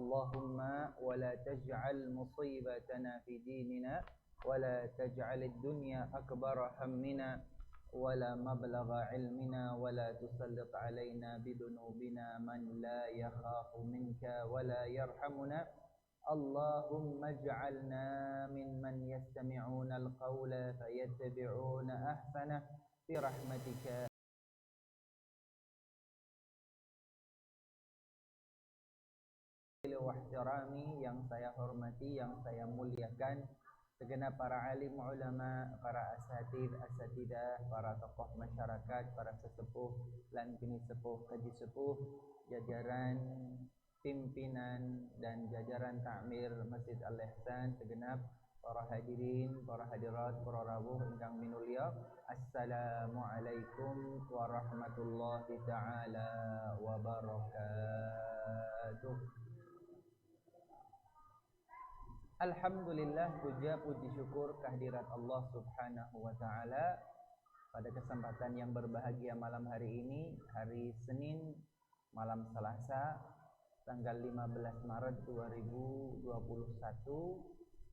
Allahumma wa la taj'al musibatana fi dinina wa la taj'al ad-dunya akbara hammina wa la mablagha ilmina wa la tusallit alaina bidunubina man la yakhafu minka wa la yarhamuna. Allahumma ij'alna mimman yastami'una al-qawla fayattabi'una ahsana bi rahmatika wa ihtirami. Yang saya hormati, yang saya muliakan segenap para alim ulama, para asatidah, para tokoh masyarakat, para sesepuh lan kini sepuh kaji sepuh, jajaran pimpinan dan jajaran takmir Masjid Al-Ihsan, segenap para hadirin, para hadirat, para rawuh ingkang minulya, assalamualaikum warahmatullahi taala wabarakatuh. Alhamdulillah, puja puji syukur kehadirat Allah Subhanahu wa taala. Pada kesempatan yang berbahagia malam hari ini, hari Senin malam Selasa, tanggal 15 Maret 2021,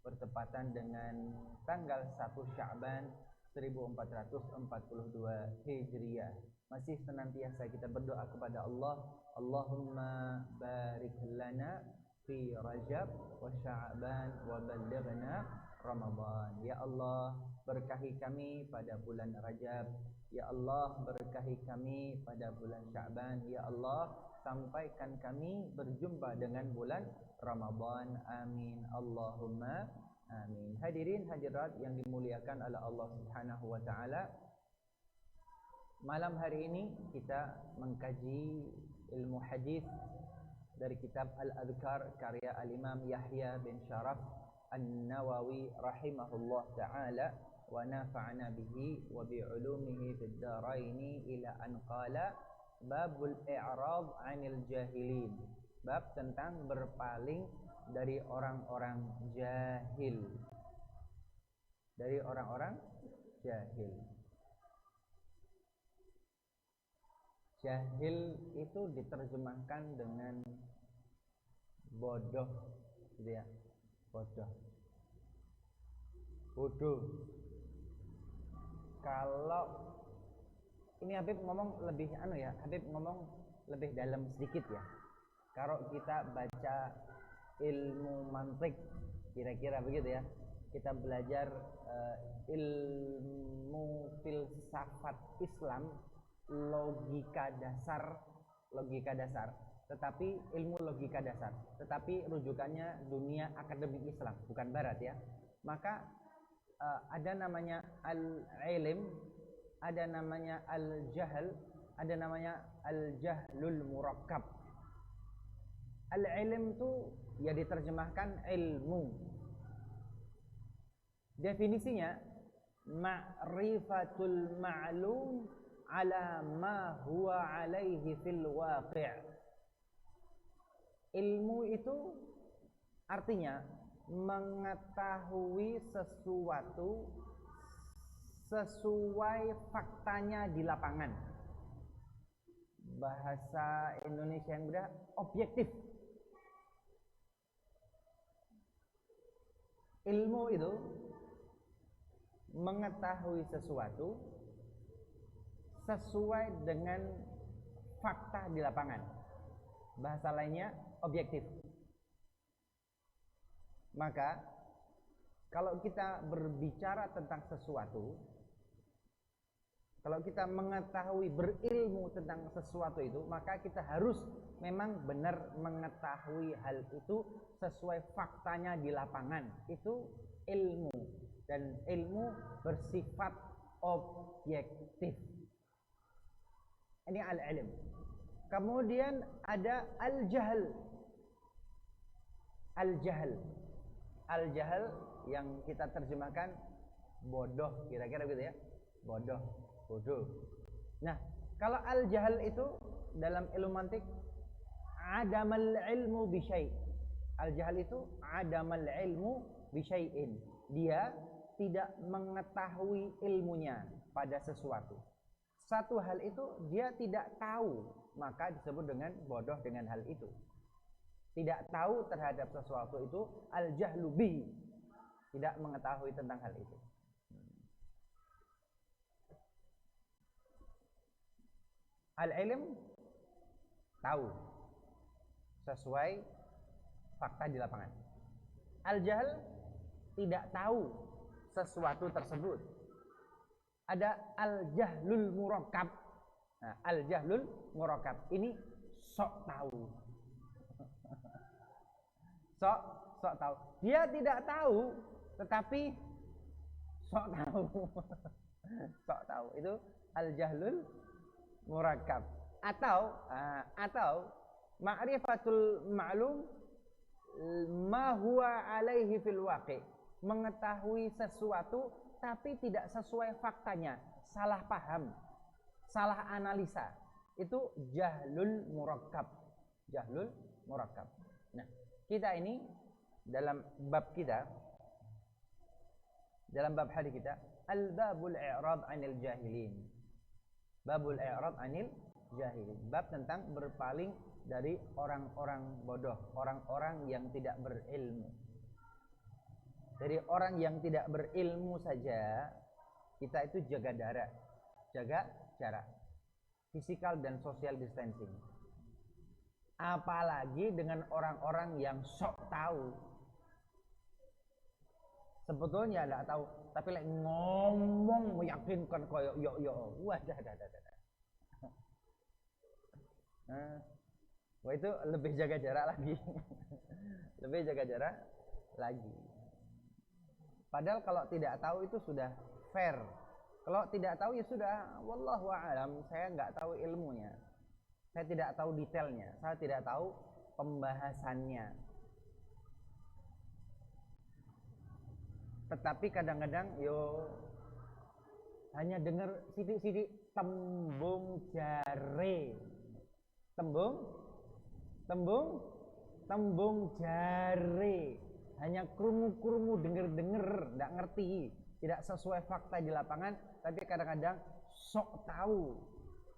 bertepatan dengan tanggal 1 Sya'ban 1442 Hijriah. Masih senantiasa kita berdoa kepada Allah, Allahumma barik lana fi Rajab wa Sya'ban wa ballighna Ramadan. Ya Allah, berkahi kami pada bulan Rajab. Ya Allah, berkahi kami pada bulan Sya'ban. Ya Allah, sampaikan kami berjumpa dengan bulan Ramadan. Amin. Allahumma amin. Hadirin hadirat yang dimuliakan oleh Allah Subhanahu wa taala, malam hari ini kita mengkaji ilmu hadis dari kitab Al-Adhkar karya Al-Imam Yahya bin Sharaf An-Nawawi rahimahullah ta'ala wa nafa'ana bihi wa bi'ulumihi fid dharaini ila an qala babul i'rad 'anil jahilin. Bab tentang berpaling dari orang-orang jahil. Dari orang-orang jahil. Jahil itu diterjemahkan dengan bodoh, gitu ya. Bodoh. Kalau ini Habib ngomong lebih Habib ngomong lebih dalam sedikit ya. Kalau kita baca ilmu mantik, kira-kira begitu ya. Kita belajar ilmu filsafat Islam, logika dasar, tetapi ilmu logika dasar, tetapi rujukannya dunia akademik Islam, bukan barat ya. Maka ada namanya al-ilm, ada namanya al-jahl, ada namanya al-jahlul murakkab. Al-ilm itu ya diterjemahkan ilmu. Definisinya ma'rifatul ma'lum ala ma huwa alaihi fil waqi'. Ilmu itu artinya mengetahui sesuatu sesuai faktanya di lapangan. Bahasa Indonesia yang mudah, objektif. Ilmu itu mengetahui sesuatu sesuai dengan fakta di lapangan. Bahasa lainnya objektif. Maka kalau kita berbicara tentang sesuatu, kalau kita mengetahui, berilmu tentang sesuatu itu, maka kita harus memang benar mengetahui hal itu sesuai faktanya di lapangan. Itu ilmu, dan ilmu bersifat objektif. Ini al-ilm. Kemudian ada al-jahl. Al-jahl yang kita terjemahkan bodoh, kira-kira gitu ya. Bodoh. Nah, kalau al-jahl itu dalam ilmu mantik adamal ilmu bi syai'. Al-jahl itu adamal ilmu bi syai'in. Dia tidak mengetahui ilmunya pada sesuatu. Satu hal itu dia tidak tahu, maka disebut dengan bodoh dengan hal itu. Tidak tahu terhadap sesuatu itu al-jahlu bihi, tidak mengetahui tentang hal itu. Al-ilm tahu sesuai fakta di lapangan. Al-jahl tidak tahu sesuatu tersebut. Ada al-jahlul murakkab. Nah, al-jahlul murakkab ini sok tahu. Sok tahu. Dia tidak tahu, tetapi sok tahu. Sok tahu itu al-jahlul murakkab. Atau ma'rifatul ma'lum ma huwa alaihi fil waqi', mengetahui sesuatu tapi tidak sesuai faktanya, salah paham, salah analisa. Itu jahlul murakkab. Jahlul murakkab. Nah, kita ini dalam bab hadis kita, al-babul i'rad 'anil jahilin. Babul i'rad 'anil jahilin. Bab tentang berpaling dari orang-orang bodoh, orang-orang yang tidak berilmu. Dari orang yang tidak berilmu saja, kita itu jaga jarak, physical dan social distancing. Apalagi dengan orang-orang yang sok tahu. Sebetulnya enggak tahu, tapi ngomong meyakinkan koyo yo. Wah, dah. Wah, itu lebih jaga jarak lagi. Lebih jaga jarak lagi. Padahal kalau tidak tahu itu sudah fair. Kalau tidak tahu ya sudah, wallahu a'lam, saya enggak tahu ilmunya. Saya tidak tahu detailnya, saya tidak tahu pembahasannya. Tetapi kadang-kadang hanya dengar sidik-sidik tembung jare. Tembung jare. Hanya krungu-krungu, denger-denger, enggak ngerti, tidak sesuai fakta di lapangan, tapi kadang-kadang sok tahu,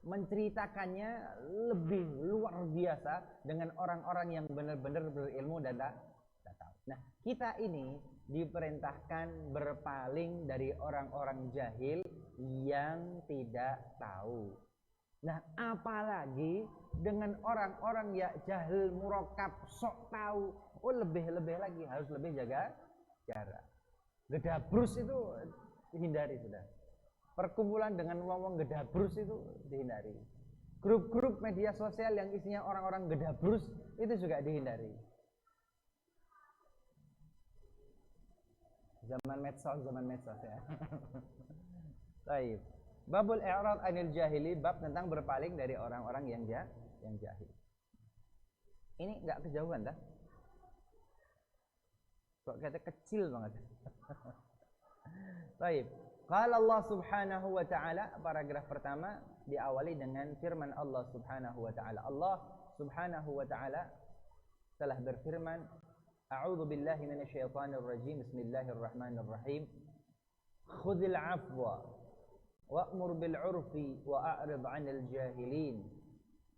menceritakannya lebih luar biasa dengan orang-orang yang benar-benar berilmu dan tidak tahu. Nah, kita ini diperintahkan berpaling dari orang-orang jahil yang tidak tahu. Nah, apalagi dengan orang-orang yang jahil murakkab, sok tahu, lebih lagi harus lebih jaga jarak. Gedabrus itu dihindari sudah. Perkumpulan dengan wong-wong gedabrus itu dihindari. Grup-grup media sosial yang isinya orang-orang gedabrus itu juga dihindari. Zaman medsos ya. Baik. Babul i'rad 'anil jahili, bab tentang berpaling dari orang-orang yang jahil. Ini enggak kejauhan dah. Kok kata kecil banget. Baik. Qala Allah Subhanahu wa ta'ala, paragraf pertama diawali dengan firman Allah Subhanahu wa ta'ala. Allah Subhanahu wa ta'ala telah berfirman, A'udzu billahi minasyaitonir rajim. Bismillahirrahmanirrahim. Khudhil 'afwa wa'mur bil 'urfi wa'rid 'anil jahilin.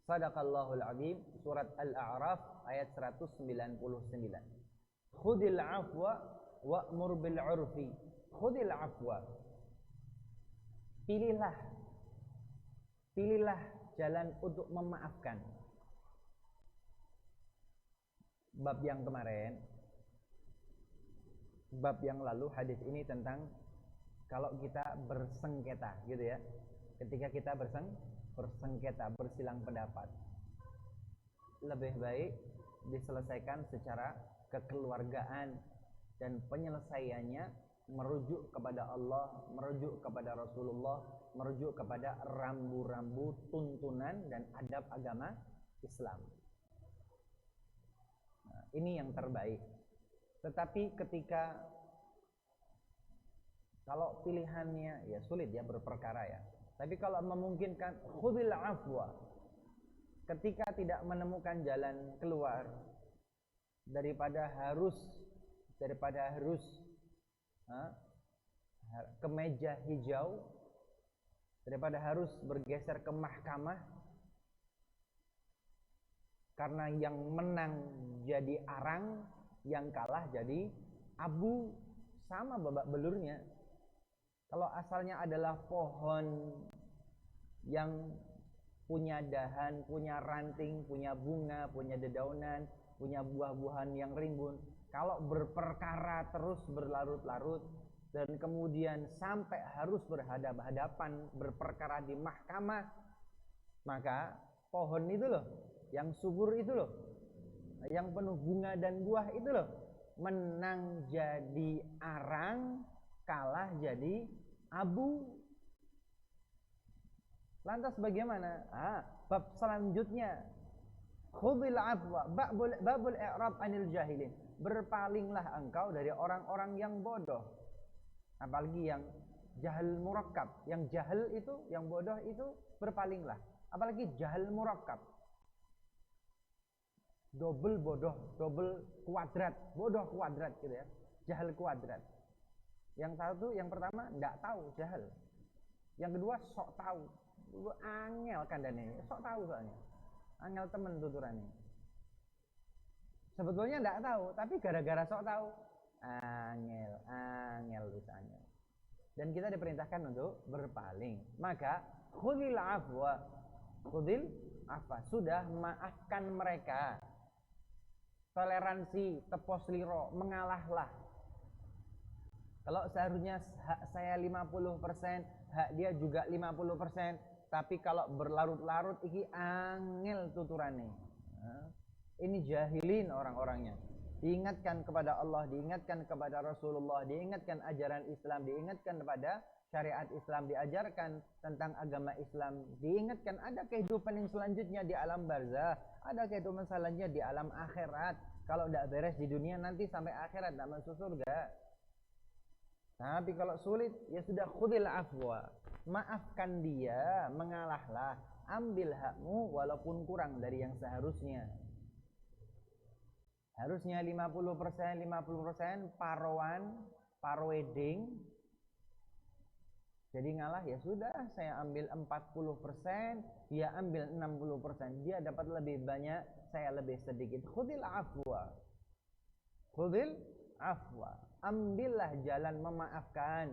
Shadaqallahul 'azim. Surat Al-A'raf ayat 199. Khudhil 'afwa wa'mur bil 'urfi. Khudhil 'afwa. Pilihlah jalan untuk memaafkan. Bab yang kemarin, bab yang lalu, hadis ini tentang kalau kita bersengketa, gitu ya. Ketika kita bersengketa, bersilang pendapat, lebih baik diselesaikan secara kekeluargaan dan penyelesaiannya merujuk kepada Allah, merujuk kepada Rasulullah, merujuk kepada rambu-rambu tuntunan dan adab agama Islam. Nah, ini yang terbaik. Tetapi ketika kalau pilihannya ya sulit ya, berperkara ya. Tapi kalau memungkinkan, khudhil afwa. Ketika tidak menemukan jalan keluar daripada harus ke meja hijau, daripada harus bergeser ke mahkamah, Karena yang menang jadi arang, yang kalah jadi abu, sama babak belurnya. Kalau asalnya adalah pohon yang punya dahan, punya ranting, punya bunga, punya dedaunan, punya buah-buahan yang rimbun, kalau berperkara terus berlarut-larut dan kemudian sampai harus berhadapan berperkara di mahkamah, maka pohon itu loh, yang subur itu loh, yang penuh bunga dan buah itu loh, menang jadi arang, kalah jadi abu. Lantas bagaimana? Bab selanjutnya, khudhil afwa, babul i'rab anil jahilin. Berpalinglah engkau dari orang-orang yang bodoh. Apalagi yang jahil murakkab, yang jahil itu, yang bodoh itu, berpalinglah. Apalagi jahil murakkab, double bodoh, double kuadrat, bodoh kuadrat gitu ya, jahil kuadrat. Yang satu, yang pertama enggak tahu, jahil. Yang kedua sok tahu. Angel kandane, sok tahu soalnya. Angel temen tuturane. Sebetulnya enggak tahu, tapi gara-gara sok tahu, angel misalnya. Dan kita diperintahkan untuk berpaling. Maka khudhil afwa, sudah maafkan mereka. Toleransi, tepos liro, mengalahlah. Kalau seharusnya hak saya 50%, hak dia juga 50%, tapi kalau berlarut-larut iki angel tuturane. Ini jahilin orang-orangnya. Diingatkan kepada Allah, diingatkan kepada Rasulullah, diingatkan ajaran Islam, diingatkan kepada syariat Islam, diajarkan tentang agama Islam, diingatkan ada kehidupan yang selanjutnya di alam barzah, ada kehidupan selanjutnya di alam akhirat. Kalau tidak beres di dunia, nanti sampai akhirat tidak masuk surga. Tapi kalau sulit, ya sudah, khudhil afwa, maafkan dia, mengalahlah, ambil hakmu walaupun kurang dari yang seharusnya. Harusnya 50%, parweding. Jadi ngalah, ya sudah, saya ambil 40%, dia ambil 60%. Dia dapat lebih banyak, saya lebih sedikit. Khudhil afwa. Ambillah jalan memaafkan.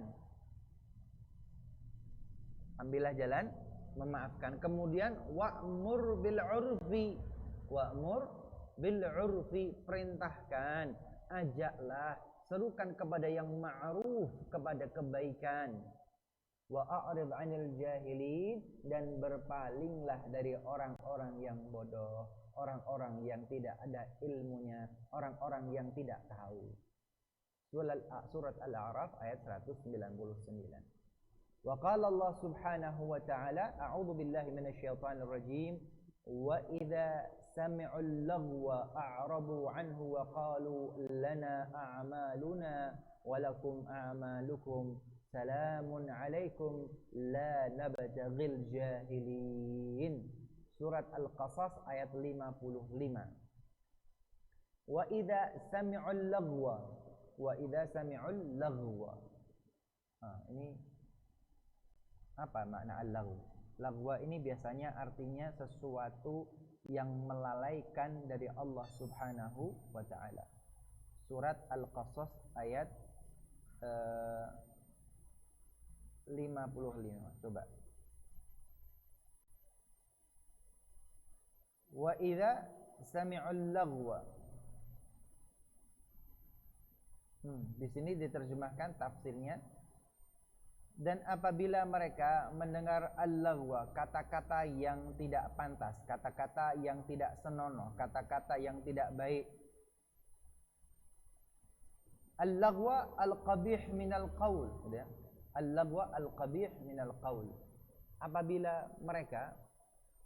Kemudian wa'mur bil 'urfi, perintahkan, ajaklah, serukan kepada yang ma'ruf, kepada kebaikan. Wa a'rid 'anil jahilin, dan berpalinglah dari orang-orang yang bodoh, orang-orang yang tidak ada ilmunya, orang-orang yang tidak tahu. Surat Al-A'raf ayat 199. Wa qala Allah subhanahu wa ta'ala, a'udzu billahi minasyaitonir rajim, wa idza sami'ul lagwa a'radu 'anhu wa qalu lana a'maluna wa lakum a'malukum salamun 'alaikum la nabtaghil jahilin. Surat Al-Qasas ayat 55. Wa idza sami'ul lagwa, ini apa makna al-lagw? Lagwa ini biasanya artinya sesuatu yang melalaikan dari Allah subhanahu wa ta'ala. Surat Al-Qasas ayat 55. Coba. Wa idza sami'ul lagwa. Di sini diterjemahkan tafsirnya, dan apabila mereka mendengar al-lagwa, kata-kata yang tidak pantas, kata-kata yang tidak senonoh, kata-kata yang tidak baik. Al-lagwa al-qabih minal qaul, ya. Al-lagwa al-qabih minal qaul. Apabila mereka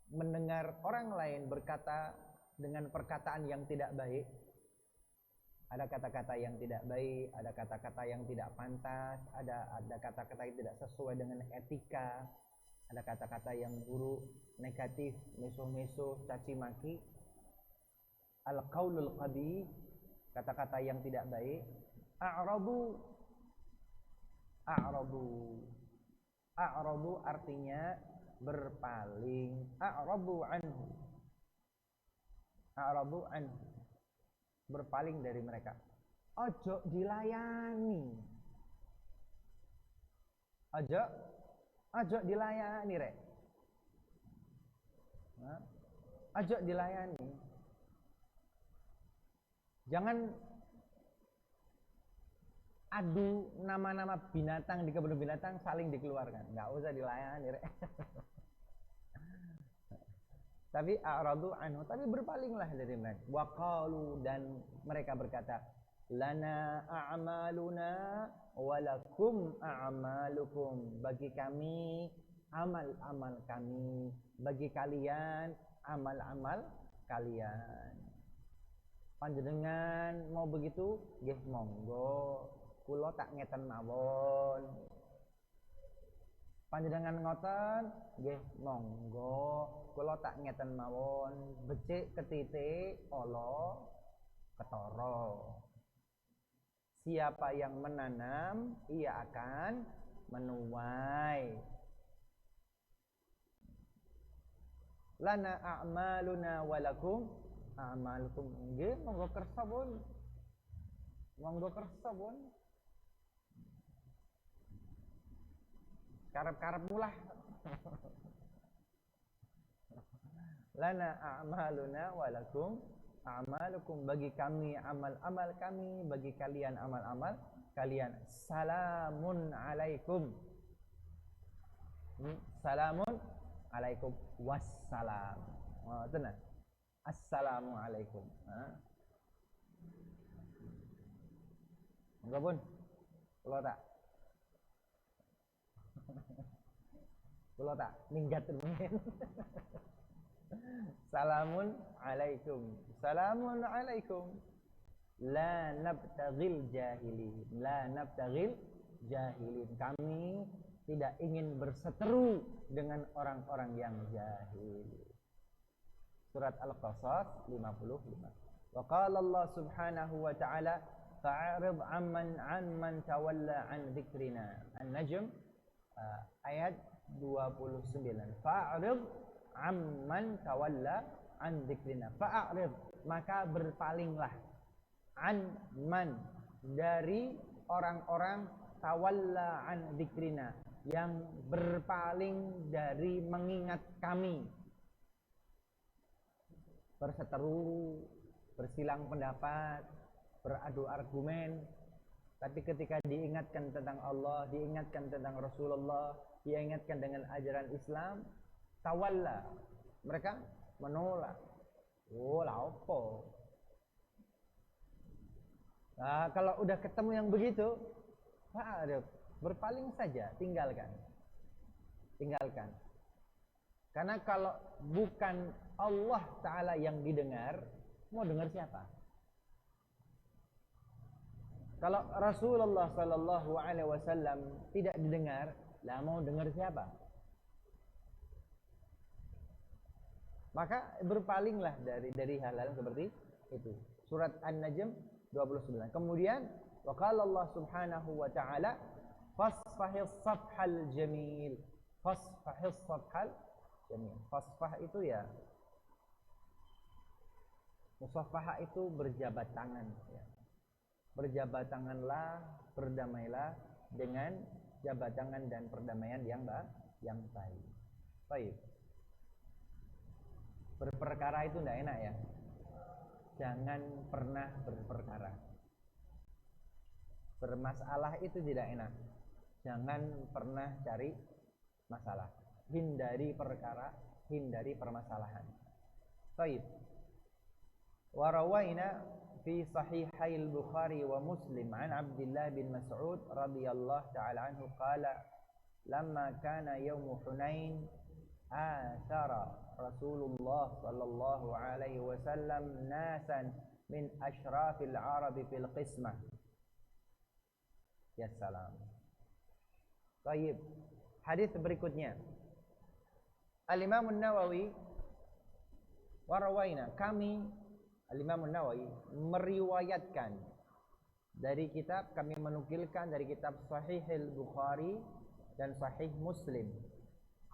mendengar orang lain berkata dengan perkataan yang tidak baik, ada kata-kata yang tidak baik, ada kata-kata yang tidak pantas, ada kata-kata yang tidak sesuai dengan etika, ada kata-kata yang buruk, negatif, meso-meso, caci maki. Al-qaulul qabih, kata-kata yang tidak baik. A'radu artinya berpaling. A'radu anhu, a'radu an, berpaling dari mereka. Ojo dilayani. Ojo dilayani rek. Ojo dilayani. Jangan adu nama-nama binatang di kebun binatang saling dikeluarkan. Nggak usah dilayani rek. Tapi a'radu anhu, tapi berpalinglah dari mereka. Wa qalu, dan mereka berkata, lana a'maluna walakum a'malukum, bagi kami amal-amal kami, bagi kalian amal-amal kalian. Panjenengan mau begitu nggih monggo, kula tak ngeten mawon. Panjenengan ngoten nggih monggo, kula tak ngeten mawon. Becik ketitik ala ketara. Siapa yang menanam, ia akan menuai. Lana a'maluna walakum a'malukum. Nggih, monggo kersa pun. Monggo kersa pun. Karep-karep mulah. Lana a'maluna walakum a'malukum, bagi kami amal-amal kami, bagi kalian amal-amal kalian. Salamun alaikum. Salamun alaikum wassalam. Oh, tenang. Assalamu alaikum. Enggak pun. Kalau tak. Kalau tak minggat temen. Salamun alaikum. Salamun alaikum. La nabtaghil jahilin. La nabtaghil jahilin. Kami tidak ingin berseteru dengan orang-orang yang jahil. Surat Al-Qasas 55. Wa qala Allah subhanahu wa ta'ala fa'arid amman tawalla an dzikrina. An-Najm ayat 29. Fa'arid amman tawalla an dzikrina. Fa'arid, maka berpalinglah, an man, dari orang-orang tawalla an dzikrina, yang berpaling dari mengingat kami. Berseteru, bersilang pendapat, beradu argumen, tapi ketika diingatkan tentang Allah, diingatkan tentang Rasulullah, diingatkan dengan ajaran Islam, tawalla, mereka menolak. Oh, lah apa? Nah, kalau udah ketemu yang begitu, berpaling saja, tinggalkan. Karena kalau bukan Allah Ta'ala yang didengar, mau dengar siapa? Kalau Rasulullah Sallallahu Alaihi Wasallam tidak didengar, lah mau dengar siapa? Maka berpalinglah dari hal-hal seperti itu. Surat An-Najm 29. Kemudian waqala Allah Subhanahu wa ta'ala fasfahis safhal jamil. Fasfahis safhal jamil. Fasfah itu ya, musafahah itu berjabat tangan ya. Berjabat tanganlah, berdamailah dengan jabat tangan dan perdamaian yang baik. Baik. Berperkara itu tidak enak ya. Jangan pernah berperkara. Bermasalah itu tidak enak. Jangan pernah cari masalah. Hindari perkara, hindari permasalahan. Baik. Warawaina fi sahihai al-Bukhari wa Muslim an Abdullah bin Mas'ud radhiyallahu ta'ala anhu qala lamma kana yawm Hunain athara Rasulullah sallallahu alaihi wasallam nasan min ashrafil Arab fil qismah. Ya salam. Baik. Hadis berikutnya. Al-Imam An-Nawawi warawaina, kami Al-Imam An-Nawawi meriwayatkan dari kitab, kami menukilkan dari kitab Sahih Al-Bukhari dan Sahih Muslim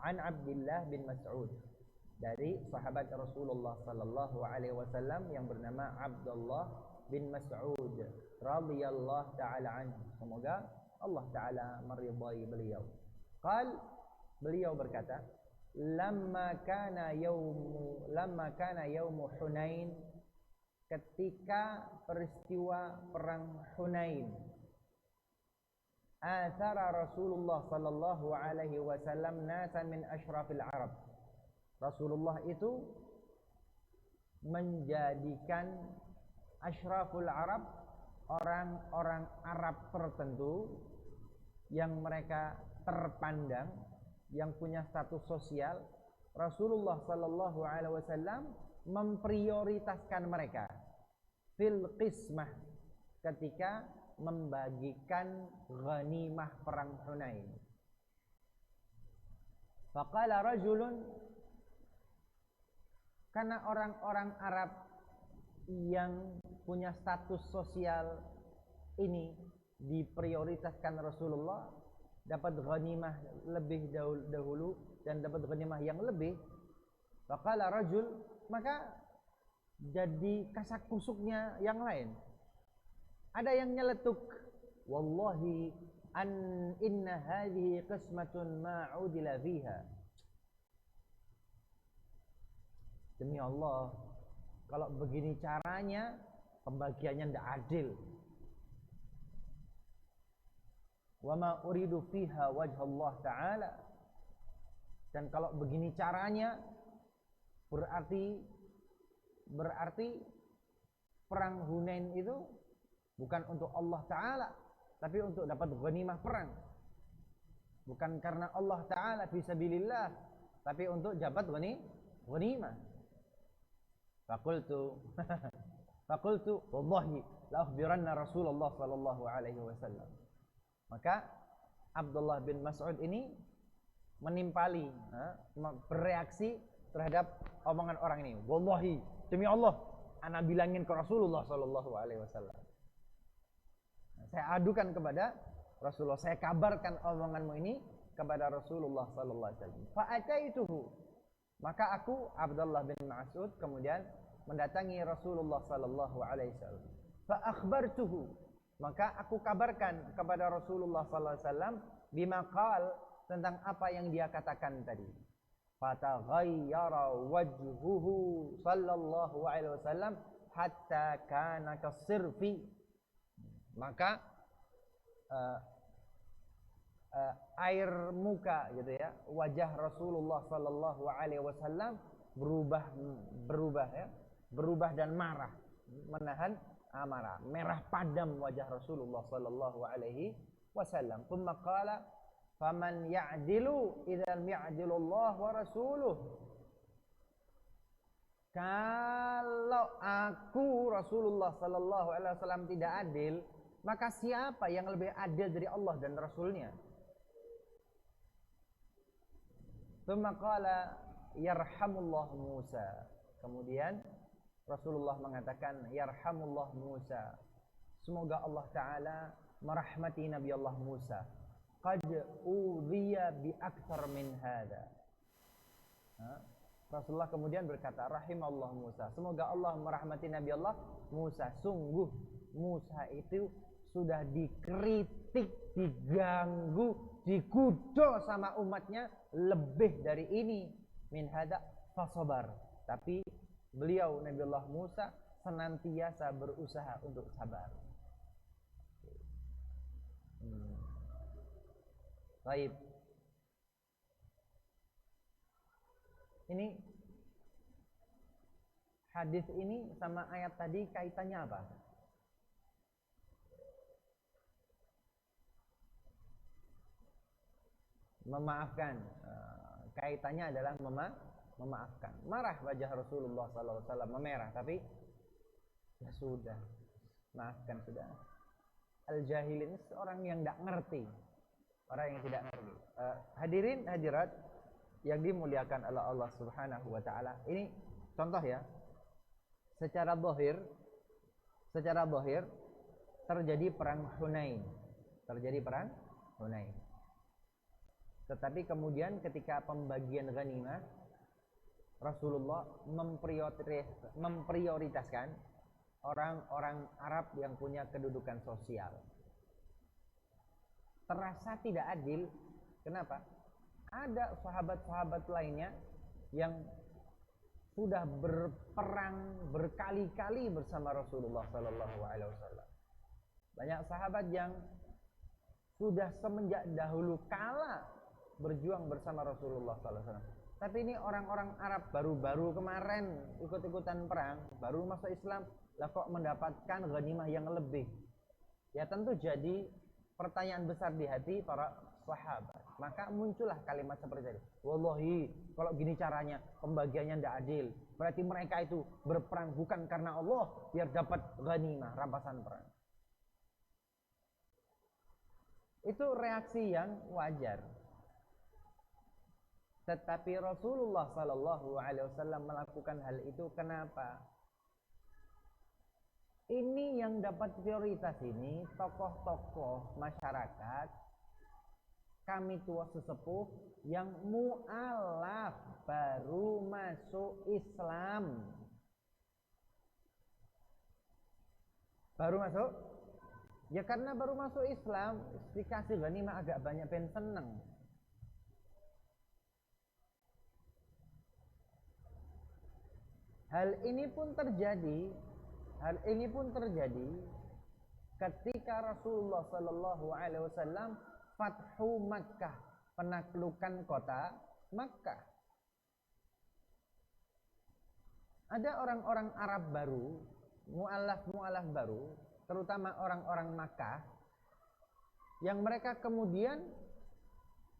an Abdullah bin Mas'ud, dari sahabat Rasulullah sallallahu alaihi wasallam yang bernama Abdullah bin Mas'ud radhiyallahu taala anhu. Semoga Allah taala meridai beliau. Beliau berkata, lamma kana yaumu Hunain, ketika peristiwa perang Hunain, athara Rasulullah sallallahu alaihi wasallam nasan min asyrafil Arab. Rasulullah itu menjadikan asyraful Arab, orang-orang Arab tertentu yang mereka terpandang, yang punya status sosial. Rasulullah sallallahu alaihi wasallam memprioritaskan mereka fil qismah, ketika membagikan ghanimah perang Hunain. Faqala rajulun, karena orang-orang Arab yang punya status sosial ini diprioritaskan Rasulullah, dapat ghanimah lebih dahulu dan dapat ghanimah yang lebih. Faqala rajul, maka jadi kasak kusuknya yang lain. Ada yang nyeletuk, wallahi inna hadhihi qismatun ma udila fiha. Demi Allah, kalau begini caranya pembagiannya tidak adil. Wa ma uridu fiha wajh Allah taala. Dan kalau begini caranya berarti perang Hunain itu bukan untuk Allah taala, tapi untuk dapat ghanimah perang. Bukan karena Allah taala fisabilillah, tapi untuk dapat ghanimah. Faqultu wallahi la akhbiranna Rasulullah sallallahu alaihi wasallam. Maka Abdullah bin Mas'ud ini menimpali, bereaksi terhadap omongan orang ini. Wallahi, demi Allah, ana bilangin ke Rasulullah sallallahu alaihi wasallam. Saya adukan kepada Rasulullah, saya kabarkan omonganmu ini kepada Rasulullah sallallahu alaihi wasallam. Fa ataituhu, maka aku Abdullah bin Mas'ud kemudian mendatangi Rasulullah sallallahu alaihi wasallam. Fa akhbartuhu, maka aku kabarkan kepada Rasulullah sallallahu alaihi wasallam bima qala, tentang apa yang dia katakan tadi. Fataghayyara wajhuhu sallallahu alaihi wasallam hatta kana kasirfi. Maka air muka gitu ya, wajah Rasulullah sallallahu alaihi wasallam berubah dan marah, menahan amarah, merah padam wajah Rasulullah sallallahu alaihi wasallam. Tsumma qala faman ya'dilu idzal ya'dilu Allah wa rasuluh. Kalau aku Rasulullah sallallahu alaihi wasallam tidak adil, maka siapa yang lebih adil dari Allah dan Rasulnya? Tsumma qala yarhamullah Musa. Kemudian Rasulullah mengatakan yarhamullah Musa, semoga Allah taala merahmati Nabi Allah Musa. Qad udhiya bi akthar min hada. Rasulullah kemudian berkata rahimallah Musa, semoga Allah merahmati Nabi Allah Musa. Sungguh Musa itu sudah dikritik, diganggu, dikudo sama umatnya lebih dari ini. Min hada fasabar. Tapi beliau Nabi Allah Musa senantiasa berusaha untuk sabar. Baik. Ini hadis ini sama ayat tadi kaitannya apa? Memaafkan. Kaitannya adalah memaafkan. Marah wajah Rasulullah SAW, memerah, tapi ya sudah, maafkan sudah. Al-jahil ini seorang yang tidak ngerti, orang yang tidak ngerti. Hadirin hadirat yang dimuliakan oleh Allah Subhanahu wa taala. Ini contoh ya. Secara zahir terjadi perang Hunain. Tetapi kemudian ketika pembagian ghanimah, Rasulullah memprioritaskan orang-orang Arab yang punya kedudukan sosial. Terasa tidak adil. Kenapa? Ada sahabat-sahabat lainnya yang sudah berperang berkali-kali bersama Rasulullah Sallallahu Alaihi Wasallam. Banyak sahabat yang sudah semenjak dahulu kala berjuang bersama Rasulullah Sallallahu Alaihi Wasallam. Tapi ini orang-orang Arab baru-baru kemarin ikut-ikutan perang, baru masuk Islam, lah kok mendapatkan ghanimah yang lebih? Ya tentu jadi pertanyaan besar di hati para sahabat. Maka muncullah kalimat seperti ini. Wallahi, kalau gini caranya pembagiannya tidak adil. Berarti mereka itu berperang bukan karena Allah, biar dapat ghanimah, rampasan perang. Itu reaksi yang wajar. Tetapi Rasulullah Sallallahu Alaihi Wasallam melakukan hal itu kenapa? Ini yang dapat prioritas ini tokoh-tokoh masyarakat, kami tua sesepuh yang mu'alaf baru masuk Islam. Baru masuk? Ya karena baru masuk Islam, dikasih ghanimah agak banyak ben seneng. Hal ini pun terjadi ketika Rasulullah Sallallahu Alaihi Wasallam Fathu Makkah, penaklukan kota Makkah. Ada orang-orang Arab baru, mu'alaf baru, terutama orang-orang Makkah, yang mereka kemudian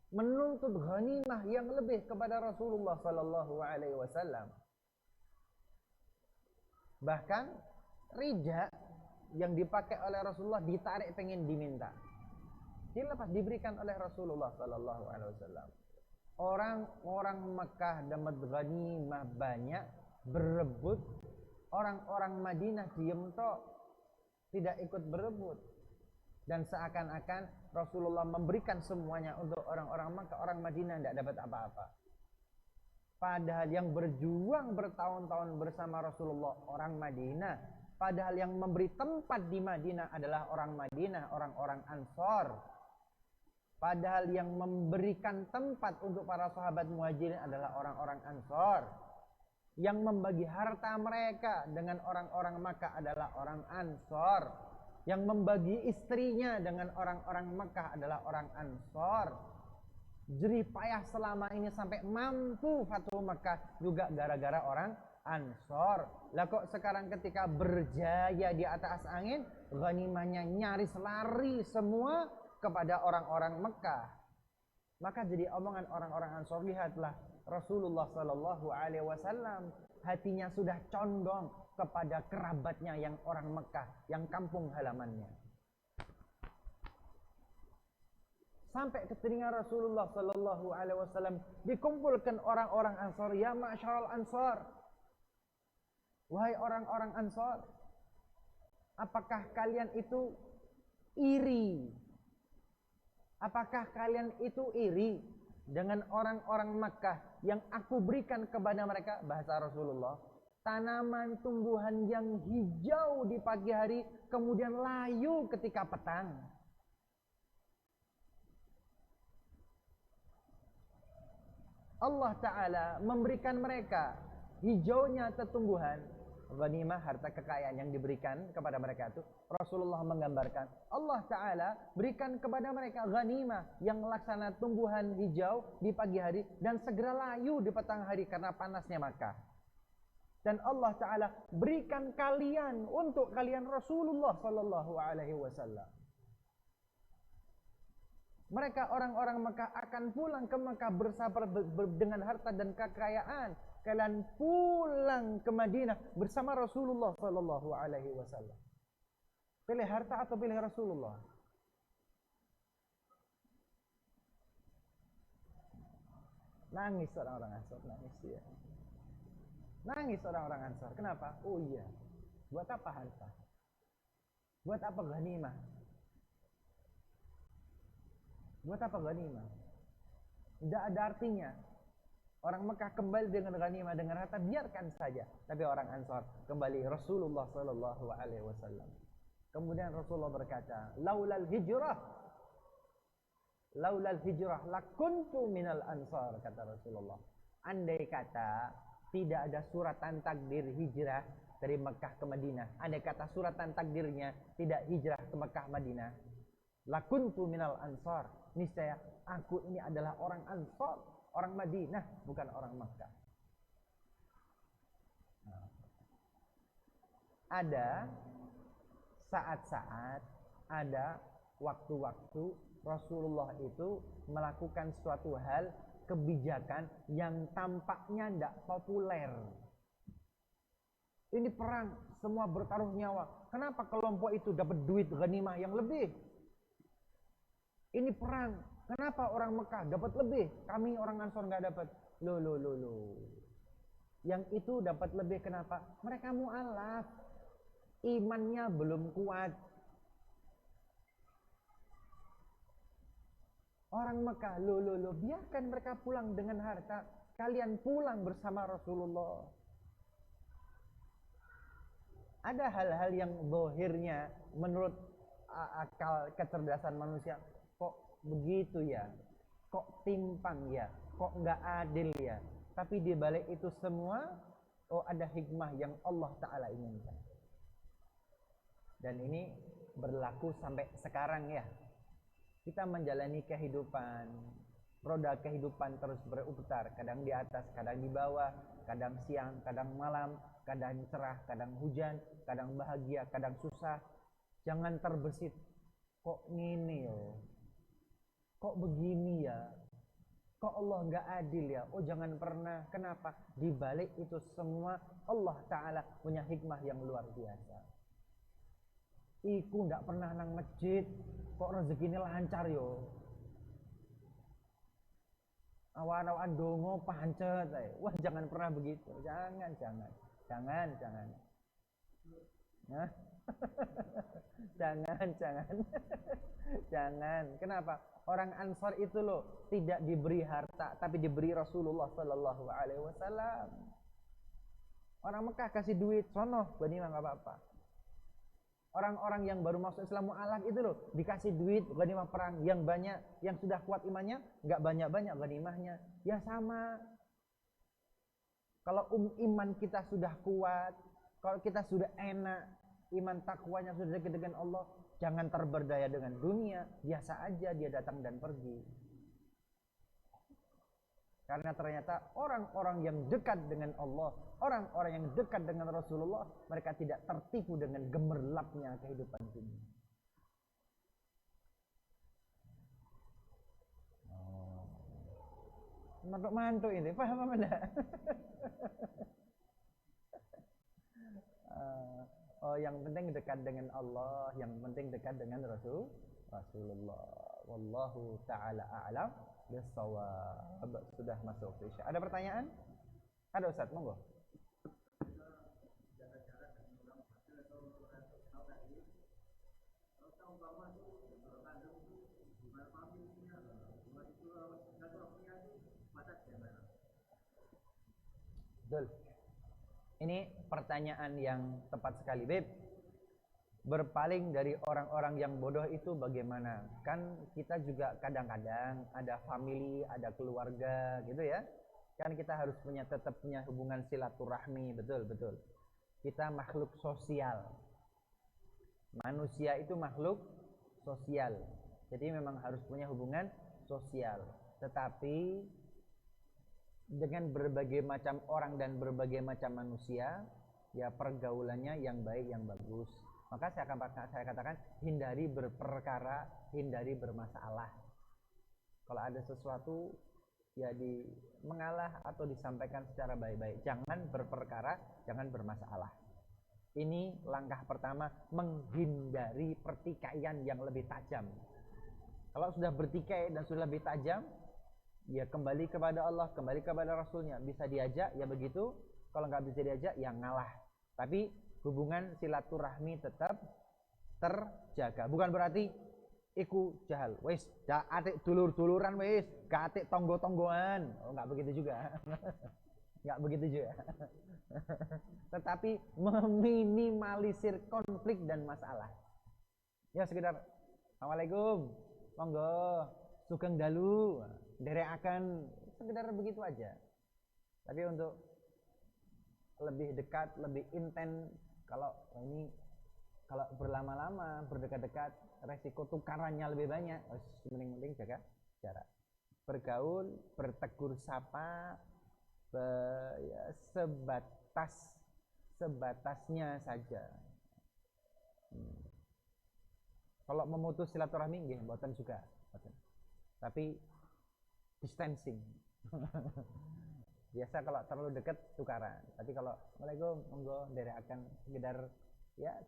menuntut ghanimah yang lebih kepada Rasulullah Sallallahu Alaihi Wasallam. Bahkan rida yang dipakai oleh Rasulullah ditarik pengen diminta, dilepas diberikan oleh Rasulullah Sallallahu Alaihi Wasallam. Orang-orang Mekah dapat ghanimah banyak, berebut. Orang-orang Madinah diem tok, tidak ikut berebut. Dan seakan-akan Rasulullah memberikan semuanya untuk orang-orang Mekah, orang Madinah tidak dapat apa-apa. Padahal yang berjuang bertahun-tahun bersama Rasulullah orang Madinah. Padahal yang memberi tempat di Madinah adalah orang Madinah, orang-orang Ansor. Padahal yang memberikan tempat untuk para sahabat Muhajirin adalah orang-orang Ansor. Yang membagi harta mereka dengan orang-orang Makkah adalah orang Ansor. Yang membagi istrinya dengan orang-orang Makkah adalah orang Ansor. Jerih payah selama ini sampai mampu Fathu Makkah juga gara-gara orang Ansor. Lah kok sekarang ketika berjaya di atas angin, ghanimahnya nyaris lari semua kepada orang-orang Mekah. Maka jadi omongan orang-orang Ansor, lihatlah Rasulullah Sallallahu Alaihi Wasallam hatinya sudah condong kepada kerabatnya yang orang Mekah, yang kampung halamannya. Sampai ke telinga Rasulullah Sallallahu Alaihi Wasallam dikumpulkan orang-orang Ansor, ya ma'syaral Ansor, wahai orang-orang Ansor, apakah kalian itu iri? Apakah kalian itu iri dengan orang-orang Makkah yang aku berikan kepada mereka? Bahasa Rasulullah, tanaman tumbuhan yang hijau di pagi hari kemudian layu ketika petang. Allah Ta'ala memberikan mereka hijaunya tumbuhan, ghanimah, harta kekayaan yang diberikan kepada mereka itu. Rasulullah menggambarkan Allah Ta'ala berikan kepada mereka ghanimah yang laksana tumbuhan hijau di pagi hari dan segera layu di petang hari karena panasnya Makkah. Dan Allah Ta'ala berikan kalian, untuk kalian Rasulullah Sallallahu Alaihi Wasallam. Mereka orang-orang Mekah akan pulang ke Mekah bersabar dengan harta dan kekayaan. Kalian pulang ke Madinah bersama Rasulullah Sallallahu Alaihi Wasallam. Pilih harta atau pilih Rasulullah? Nangis orang-orang Ansor, nangis ya. Nangis orang-orang Ansor. Kenapa? Oh iya, buat apa harta? Buat apa ghanimah? Buat apa ghanimah? Tidak ada artinya. Orang Mekah kembali dengan ghanimah, dengan harta, biarkan saja. Tapi orang Ansar kembali Rasulullah sallallahu alaihi wasallam. Kemudian Rasulullah berkata, laulal hijrah lakuntu minal ansar, kata Rasulullah. Andai kata tidak ada suratan takdir hijrah dari Mekah ke Madinah, andai kata suratan takdirnya tidak hijrah ke Mekah Madinah, lakuntu minal ansar, niscaya aku ini adalah orang Ansar, orang Madinah, bukan orang Makkah. Ada saat-saat, ada waktu-waktu Rasulullah itu melakukan suatu hal, kebijakan yang tampaknya tidak populer. Ini perang, semua bertaruh nyawa. Kenapa kelompok itu dapat duit ghanimah yang lebih? Ini perang, kenapa orang Mekah dapat lebih? Kami orang Ansor nggak dapat. Loh. Yang itu dapat lebih kenapa? Mereka mu'alaf, imannya belum kuat. Orang Mekah, loh, biarkan mereka pulang dengan harta. Kalian pulang bersama Rasulullah. Ada hal-hal yang zahirnya menurut akal kecerdasan manusia, kok begitu ya, kok timpang ya, kok nggak adil ya. Tapi di balik itu semua, ada hikmah yang Allah Ta'ala inginkan. Dan ini berlaku sampai sekarang ya. Kita menjalani kehidupan, roda kehidupan terus berputar, kadang di atas, kadang di bawah, kadang siang, kadang malam, kadang cerah, kadang hujan, kadang bahagia, kadang susah. Jangan terbesit, kok gini yo, kok begini ya, kok Allah nggak adil ya. Jangan pernah. Kenapa? Di balik itu semua Allah Ta'ala punya hikmah yang luar biasa. Iku nggak pernah nang masjid, kok rezekinya lancar yo. Awan-awan dongo pancet. Wah, jangan pernah begitu. Jangan. Nah? Jangan. Kenapa? Orang Ansar itu loh tidak diberi harta, tapi diberi Rasulullah sallallahu alaihi wasallam. Orang Mekah kasih duit, sono, ghanimah enggak apa-apa. Orang-orang yang baru masuk Islam mu'alaf itu loh dikasih duit ghanimah perang yang banyak, yang sudah kuat imannya, enggak banyak-banyak ghanimahnya. Ya sama. Kalau iman kita sudah kuat, kalau kita sudah enak, iman takwanya sudah dekat dengan Allah, jangan terberdaya dengan dunia, biasa aja dia datang dan pergi. Karena ternyata orang-orang yang dekat dengan Allah, orang-orang yang dekat dengan Rasulullah, mereka tidak tertipu dengan gemerlapnya kehidupan dunia. Mantuk ini, paham apa enggak? Yang penting dekat dengan Allah, yang penting dekat dengan Rasulullah. Wallahu ta'ala a'lam bissawab. Sudah masuk Isya. Ada pertanyaan? Ada Ustaz, monggo. Betul. Ini pertanyaan yang tepat sekali, Beb. Berpaling dari orang-orang yang bodoh itu bagaimana? Kan kita juga kadang-kadang ada family, ada keluarga gitu ya. Kan kita harus tetap punya hubungan silaturahmi, betul. Kita makhluk sosial. Manusia itu makhluk sosial. Jadi memang harus punya hubungan sosial. Tetapi dengan berbagai macam orang dan berbagai macam manusia, ya pergaulannya yang baik, yang bagus. Maka saya katakan hindari berperkara, hindari bermasalah. Kalau ada sesuatu ya mengalah atau disampaikan secara baik-baik. Jangan berperkara, jangan bermasalah. Ini langkah pertama, menghindari pertikaian yang lebih tajam. Kalau sudah bertikai dan sudah lebih tajam, ya kembali kepada Allah, kembali kepada Rasulnya. Bisa diajak, ya begitu. Kalau nggak bisa diajak, ya ngalah. Tapi hubungan silaturahmi tetap terjaga. Bukan berarti iku jahal. Wis, gak atik dulur-duluran wis, gak atik tonggo-tonggoan. Oh, enggak begitu juga. Enggak begitu juga. Tetapi meminimalisir konflik dan masalah. Ya sekedar Assalamualaikum, monggo, sugeng dalu, nderekaken, sekedar begitu aja. Tapi untuk lebih dekat, lebih intens, kalau ini kalau berlama-lama, berdekat-dekat, resiko tukarannya lebih banyak. Mending jaga jarak. Bergaul, bertegur sapa, ya, sebatasnya saja. Kalau memutus silaturahmi nggih mboten juga, mboten. Tapi distancing. Biasa kalau terlalu dekat tukaran. Tapi kalau Assalamualaikum, monggo nderekaken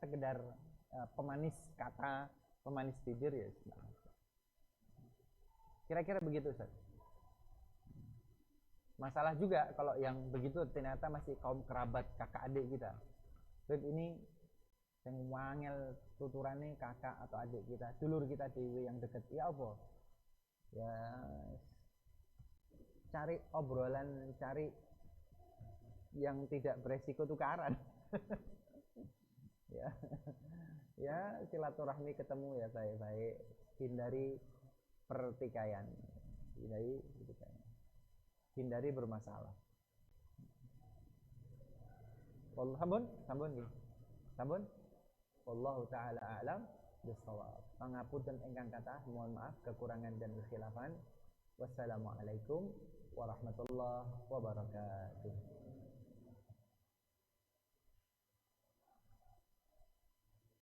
sekedar pemanis kata, pemanis bibir ya. Kira-kira begitu, Ustaz. Masalah juga kalau yang begitu ternyata masih kaum kerabat kakak adik kita. Beb ini yang wangel tuturannya kakak atau adik kita, dulur kita dewe yang deket. Ya apa? Ya cari obrolan, cari yang tidak beresiko tukaran. Ya, ya silaturahmi ketemu ya baik-baik, hindari pertikaian, hindari bermasalah. Sampun. Wallahu taala a'lam bissawab. Pangapunten ingkang kathah, mohon maaf kekurangan dan kekhilafan. Wassalamualaikum warahmatullahi wabarakatuh.